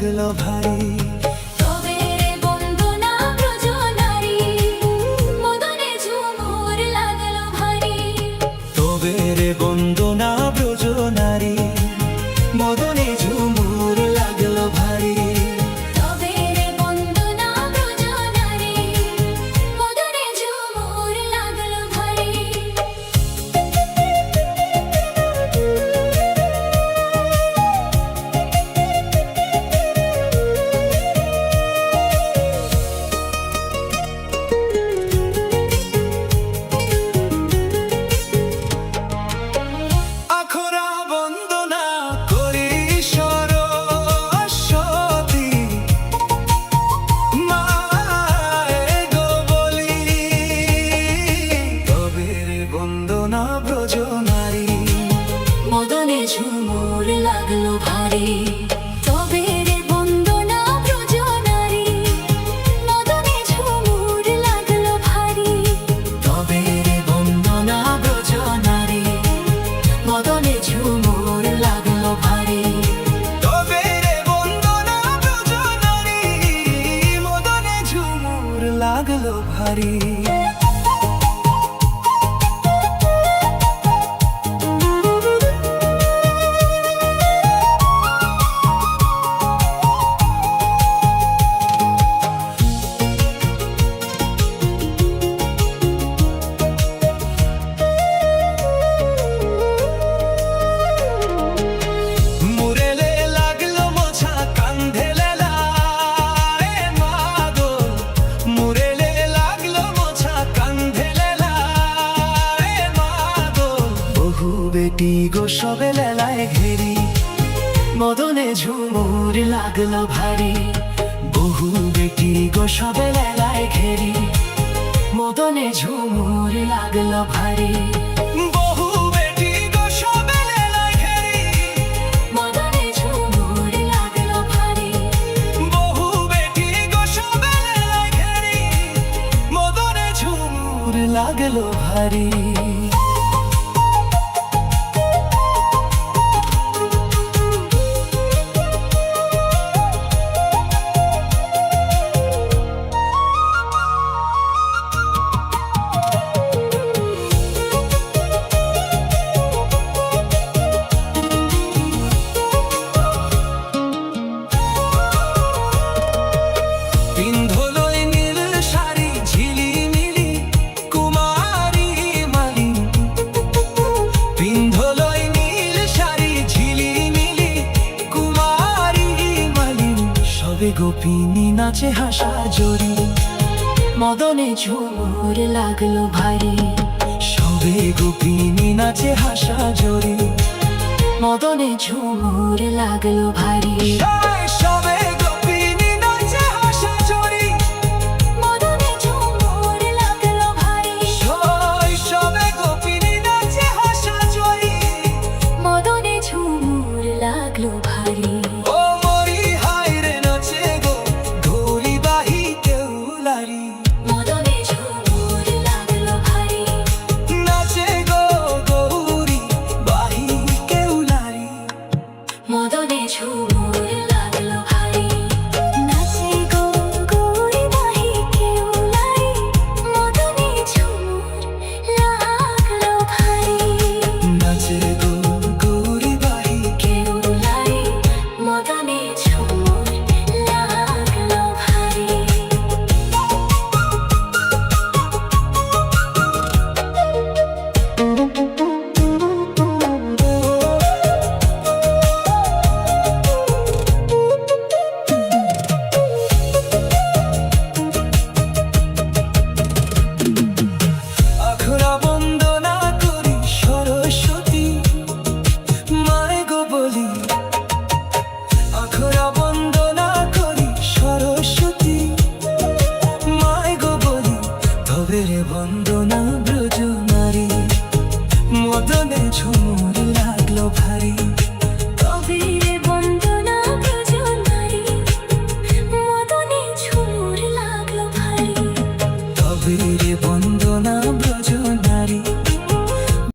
লাগলো ভারী। তবে রে বন্দনা ব্রজ নারী, মদনে ঝুমুর লাগলো ভারী। তবে রে বন্দনা ব্রজ নারী, মদনে ঝুমুর লাগলো ভারী। তবে রে বন্দনা ব্রজ নারী, মদনে ঝুমুর লাগলো ভারী। আখরা বন্দনা করি সরস্বতী, মায়ে গো বলি। তবে রে বন্দনা ব্রজ নারী, মদনে ঝুমুর লাগলো ভারী। তবে রে বন্দনা ব্রজ নারী, মদনে ঝুমুর লাগলো ভারী। তবে রে বন্দনা ব্রজ নারী, মদনে ঝুমুর লাগলো ভারী। তবে রে বন্দনা ব্রজ নারী, মদনে ঝুমুর লাগলো ভারী। মুরেলে লাগলো মোছা কান্ধে লেলা, এ মা গো। মুরেলে লাগলো মোছা কান্ধে লেলা, এ মা গো। বহু বেটি গো সবে লেলায় ঘেরি, মদনে ঝুমুর লাগলো ভারী। বহু বেটি গো সবে লেলায় ঘেরি, মদনে ঝুমুর লাগলো ভারী। বহু বেটি গো সবে লেলায় ঘেরি, মদনে ঝুমুর লাগলো ভারী। বহু বেটি গো সবে লেলায় ঘেরি, মদনে ঝুমুর লাগলো ভারী। পিন্ধলই নীল শাড়ি ঝিলিমিলি কুমারী মালি। পিন্ধলই নীল শাড়ি ঝিলিমিলি কুমারী মালি। সবে গোপিনী নাচে হাসা জড়ি, মদনে ঝুমুর লাগলো ভারী। সবে গোপিনী নাচে হাসা জড়ি। মদনে ঝুমুর লাগলো ভারী। সবে গোপিনী নাচে হাসা জড়ি, মদনে ঝুমুর লাগলো ভারী। সবে গোপিনী নাচে হাসা জড়ি। মদনে ঝুমুর লাগলো ভারী। ও মরি হায় রে নাচে গো গৌরী বাহি কেউলারি। মদনে ঝুমুর লাগলো ভারী। নাচে গো গৌরী বাহি কেউলারি। মদনে ঝুমুর লাগলো ভারী। নাচে গো গৌরী বাহি কেউলাই, মদনে ঝুমুর লাগলো ভারী। নাচে গো গৌরী বাহি কেউলাই, মদনে ঝুমুর লাগলো ভারী। আখরা বন্দনা করি সরস্বতী, মায়ে গো বলি। আখরা বন্দনা করি সরস্বতী, মায়ে গো বলি। তবে রে বন্দনা ব্রজ নারী, মদনে ঝুমুর লাগলো ভারী। তবে রে বন্দনা ব্রজ নারী, মদনে ঝুমুর লাগলো ভারী। তবে রে বন্দনা